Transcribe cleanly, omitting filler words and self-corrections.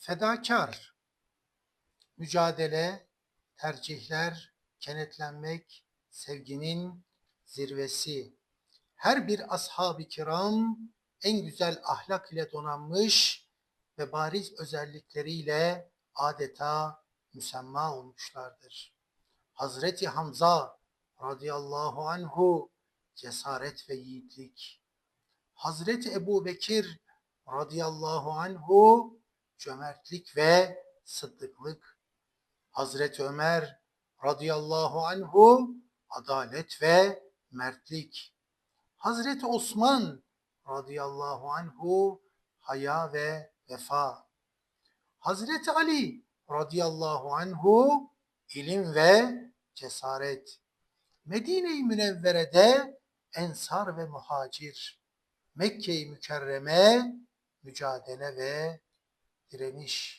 Fedakar, mücadele, tercihler, kenetlenmek, sevginin zirvesi. Her bir ashab-ı kiram en güzel ahlak ile donanmış ve bariz özellikleriyle adeta müsemma olmuşlardır. Hazreti Hamza radıyallahu anhu cesaret ve yiğitlik. Hazreti Ebu Bekir radıyallahu anhu cömertlik ve sıddıklık. Hazreti Ömer radıyallahu anhu adalet ve mertlik. Hazreti Osman radıyallahu anhu haya ve vefa. Hazreti Ali radıyallahu anhu ilim ve cesaret. Medine-i Münevvere'de ensar ve muhacir. Mekke-i Mükerreme mücadele ve direniş.